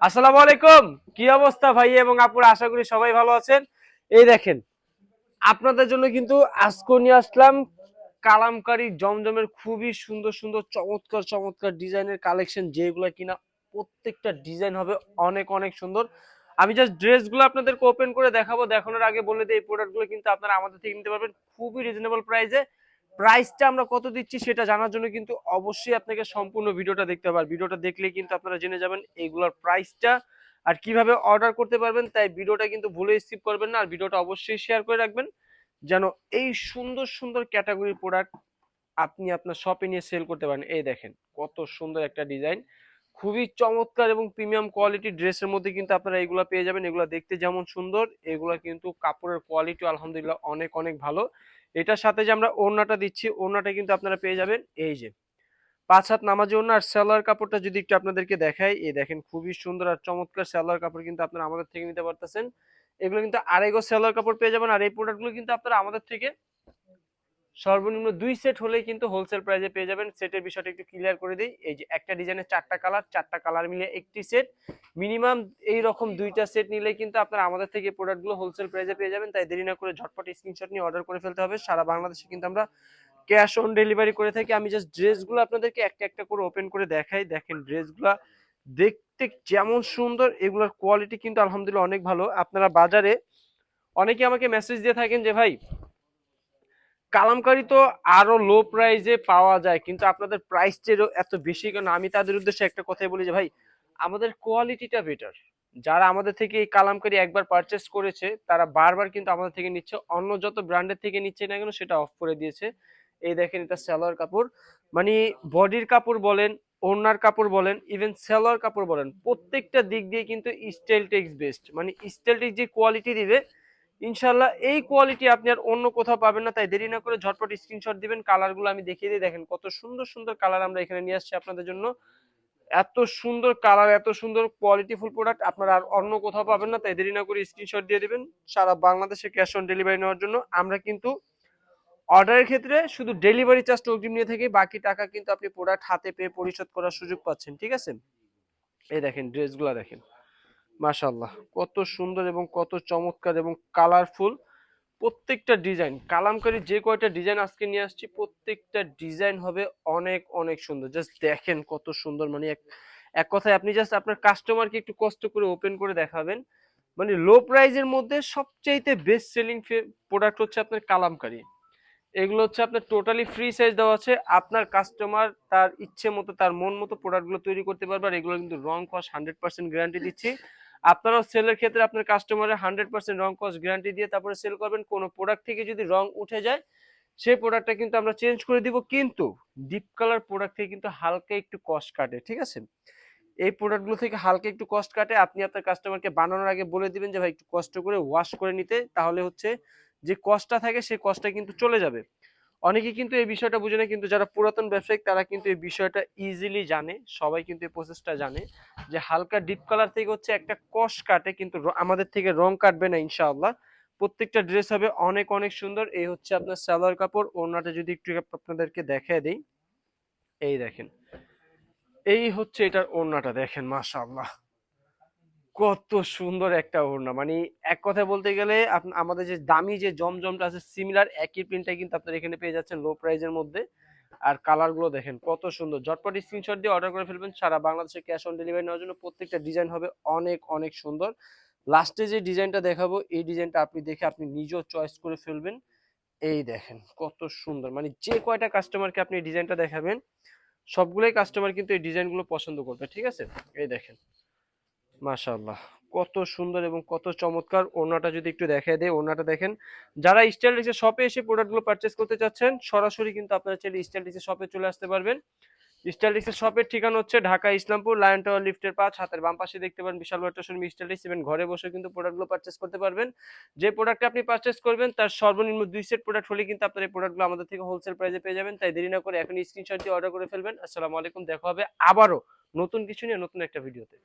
আসসালামু আলাইকুম। কি অবস্থা ভাই এবং আপুরা, আশা করি সবাই ভালো আছেন। এই দেখেন, আপনাদের জন্য কিন্তু আজকে নিয়ে আসলাম কালামকারী জমজমের খুবই সুন্দর সুন্দর চমৎকার চমৎকার ডিজাইনের কালেকশন, যেগুলো কিনা প্রত্যেকটা ডিজাইন হবে অনেক অনেক সুন্দর। আমি জাস্ট ড্রেসগুলো আপনাদেরকে ওপেন করে দেখাবো, দেখানোর আগে বলে দিই এই প্রোডাক্টগুলো কিন্তু আপনারা আমাদের থেকে নিতে পারবেন খুবই রিজনেবল প্রাইসে। প্রাইসটা আমরা কত দিচ্ছি সেটা জানার জন্য কিন্তু অবশ্যই আপনাকে সম্পূর্ণ ভিডিওটা দেখতে হবে, আর ভিডিওটা দেখলেই কিন্তু আপনারা জেনে যাবেন এইগুলোর প্রাইসটা আর কিভাবে অর্ডার করতে পারবেন। তাই ভিডিওটা কিন্তু ভুলে স্কিপ করবেন না, আর ভিডিওটা অবশ্যই শেয়ার করে রাখবেন যেন এই সুন্দর সুন্দর ক্যাটাগরির প্রোডাক্ট আপনি আপনার শপে নিয়ে সেল করতে পারেন। এই দেখেন কত সুন্দর একটা ডিজাইন, খুবই চমৎকার এবং প্রিমিয়াম কোয়ালিটির ড্রেসের মধ্যে কিন্তু আপনারা এগুলো পেয়ে যাবেন। এগুলো দেখতে যেমন সুন্দর, এগুলো কিন্তু কাপড়ের কোয়ালিটি আলহামদুলিল্লাহ অনেক অনেক ভালো। এটার সাথে যে আমরা ওড়নাটা দিচ্ছি, ওড়নাটা কিন্তু আপনারা পেয়ে যাবেন এই যে 5 হাত নামাজি ওড়না। আর সালোয়ার কাপড়টা যদি একটু আপনাদেরকে দেখাই, এই দেখেন খুবই সুন্দর আর চমৎকার সালোয়ার কাপড় কিন্তু আপনারা আমাদের থেকে নিতে পারতেছেন। এগুলো কিন্তু আড়াই গজ সালোয়ার কাপড় পেয়ে যাবেন। আর এই প্রোডাক্টগুলো কিন্তু আপনারা আমাদের থেকে সর্বনিম্ন 2 সেট হলেই কিন্তু হোলসেল প্রাইসে পেয়ে যাবেন। সেটের বিষয়টা একটু ক্লিয়ার করে দিই, এই যে একটা ডিজাইনের 4টা কালার মিলে একটি সেট, মিনিমাম এই রকম 2টা সেট নিলেই কিন্তু আপনারা আমাদের থেকে প্রোডাক্টগুলো হোলসেল প্রাইসে পেয়ে যাবেন। তাই দেরি না করে ঝটপট স্ক্রিনশট নিয়ে অর্ডার করে ফেলতে হবে। সারা বাংলাদেশে কিন্তু আমরা ক্যাশ অন ডেলিভারি করে থাকি। আমি জাস্ট ড্রেসগুলো আপনাদেরকে একটা একটা করে ওপেন করে দেখাই। দেখেন ড্রেসগুলো দেখতে যেমন সুন্দর, এগুলোর কোয়ালিটি কিন্তু আলহামদুলিল্লাহ অনেক ভালো। আপনারা বাজারে অনেকে আমাকে মেসেজ দিয়ে থাকেন যে ভাই কালামকারী তো আরো লো প্রাইসে পাওয়া যায়, কিন্তু আপনাদের প্রাইসটা এত বেশি কেন? আমি তাদের উদ্দেশ্যে একটা কথাই বলি যে ভাই আমাদের কোয়ালিটিটা বেটার। যারা আমাদের থেকে এই কালামকারী একবার পারচেস করেছে তারা বারবার কিন্তু আমাদের থেকে নিচ্ছে, অন্য যত ব্র্যান্ডের থেকে নিচ্ছে না কেন সেটা অফ করে দিয়েছে। এই দেখেন এটা সালোয়ার কাপড়, মানে বডির কাপড় বলেন, ওড়নার কাপড় বলেন, ইভেন সালোয়ার কাপড় বলেন, প্রত্যেকটা দিক দিয়ে কিন্তু স্টাইল টেক্স বেস্ট। মানে স্টাইল টেক্স যে কোয়ালিটি দিবে ইনশাল্লাহ এই কোয়ালিটি আপনি আর অন্য কোথাও পাবেন না। তাই দেরি না করে ঝটপট স্ক্রিনশট দিবেন। কালারগুলো আমি দেখিয়ে দিই, দেখেন কত সুন্দর সুন্দর কালার আমরা এখানে নিয়ে আসছি আপনাদের জন্য। এত সুন্দর কালার, এত সুন্দর কোয়ালিটিফুল প্রোডাক্ট আপনারা আর অন্য কোথাও পাবেন না। তাই দেরি না করে স্ক্রিনশট দিয়ে দিবেন। সারা বাংলাদেশে ক্যাশ অন ডেলিভারি নেওয়ার জন্য আমরা কিন্তু অর্ডারের ক্ষেত্রে শুধু ডেলিভারি চার্জটা অগ্রিম নিয়ে থাকি, বাকি টাকা কিন্তু আপনি প্রোডাক্ট হাতে পেয়ে পরিশোধ করার সুযোগ পাচ্ছেন, ঠিক আছে? এই দেখেন ড্রেসগুলো দেখেন, মাশাআল্লাহ কত সুন্দর এবং কত চমৎকার এবং কালারফুল প্রত্যেকটা ডিজাইন। কালামকারী যে কয়টা ডিজাইন আজকে নিয়ে আসছি প্রত্যেকটা ডিজাইন হবে অনেক অনেক সুন্দর। জাস্ট দেখেন কত সুন্দর, মানে এক এক কথায় আপনি জাস্ট আপনার কাস্টমারকে একটু কষ্ট করে ওপেন করে দেখাবেন। মানে লো প্রাইজের মধ্যে সবচাইতে বেস্ট সেলিং প্রোডাক্ট হচ্ছে আপনার কালামকারী। এগুলো হচ্ছে আপনার টোটালি ফ্রি সাইজ দেওয়া আছে, আপনার কাস্টমার তার ইচ্ছে মতো তার মন মতো প্রোডাক্টগুলো তৈরি করতে পারবে। আর এগুলো কিন্তু রং কস 100% গ্যারান্টি দিচ্ছি। আপনারাও সেলের ক্ষেত্রে আপনার কাস্টমারের 100% রং কস গ্যারান্টি দিয়ে তারপরে সেল করবেন। কোনো প্রোডাক্ট থেকে যদি রং উঠে যায় সেই প্রোডাক্টটা কিন্তু আমরা চেঞ্জ করে দিব, কিন্তু ডিপ কালার প্রোডাক্ট থেকে কিন্তু হালকা একটু কস্ট কাটে, ঠিক আছে? এই প্রোডাক্টগুলো থেকে হালকা একটু কস্ট কাটে। আপনি আপনার কাস্টমারকে বানানোর আগে বলে দিবেন যে ভাই একটু কষ্ট করে ওয়াশ করে নিতে, তাহলে হচ্ছে যে কস্টটা থাকে সেই কস্টটা কিন্তু চলে যাবে। অনেকে কিন্তু এই বিষয়টা বুঝে না, কিন্তু যারা পুরাতন ব্যবসায়িক তারা কিন্তু এই বিষয়টা ইজিলি জানে। সবাই কিন্তু এই প্রসেসটা জানে যে হালকা ডিপ কালার থেকে হচ্ছে একটা কষ কাটে, কিন্তু আমাদের থেকে রং কাটবে না ইনশাআল্লাহ। প্রত্যেকটা ড্রেস হবে অনেক অনেক সুন্দর। এই হচ্ছে আপনার সালোয়ার কাপড়। ওড়নাটা যদি একটু আপনাদেরকে দেখায় দেই, এই দেখেন এই হচ্ছে এটার ওড়নাটা, দেখেন মাশাআল্লাহ কত সুন্দর একটা ওড়না। মানে এক কথায় বলতে গেলে আমাদের যে দামি যে জমজমটা আছে সিমিলার একই প্রিন্টটাই কিন্তু আপনারা এখানে পেয়ে যাচ্ছেন লো প্রাইজের মধ্যে। আর কালার গুলো দেখেন কত সুন্দর। ঝটপট স্ক্রিনশট দিয়ে অর্ডার করে ফেলবেন। সারা বাংলাদেশে ক্যাশ অন ডেলিভারি নেওয়ার জন্য। প্রত্যেকটা ডিজাইন হবে অনেক অনেক সুন্দর। লাস্টে যে ডিজাইনটা দেখাবো এই ডিজাইনটা আপনি দেখে আপনি নিজেও চয়েস করে ফেলবেন। এই দেখেন কত সুন্দর, মানে যে কয়টা কাস্টমারকে আপনি এই ডিজাইনটা দেখাবেন সবগুলোই কাস্টমার কিন্তু এই ডিজাইনগুলো পছন্দ করবে, ঠিক আছে? এই দেখেন মাশাআল্লাহ কত সুন্দর এবং কত চমৎকার। ওড়নাটা যদি একটু দেখায় দেয়, ওড়নাটা দেখেন। যারা স্টাইল রিক্সের শপে এসে প্রোডাক্টগুলো পারচেজ করতে চাচ্ছেন সরাসরি কিন্তু আপনারা চাইলে স্টাইল রিক্সের শপে চলে আসতে পারবেন। স্টাইল রিক্সের শপের ঠিকানা হচ্ছে ঢাকা ইসলামপুর লায়ন টাওয়ার লিফটের 5, হাতের বাম পাশে দেখতে পারেন বিশাল বড় একটা শোরুম স্টাইল রিক্স। ইভেন ঘরে বসে কিন্তু প্রোডাক্টগুলো পারচেজ করতে পারবেন। যে প্রোডাক্ট আপনি পারচেজ করবেন তার সর্বনিম্ন 2 সেট প্রোডাক্ট হলে কিন্তু আপনার এই প্রোডাক্টগুলো আমাদের থেকে হোলসেল প্রাইসে পেয়ে যাবেন। তাই দেরি না করে এখন স্ক্রিনশট দিয়ে অর্ডার করে ফেলবেন। আসসালামু আলাইকুম, দেখা হবে আবারও নতুন কিছু নিয়ে নতুন একটা ভিডিওতে।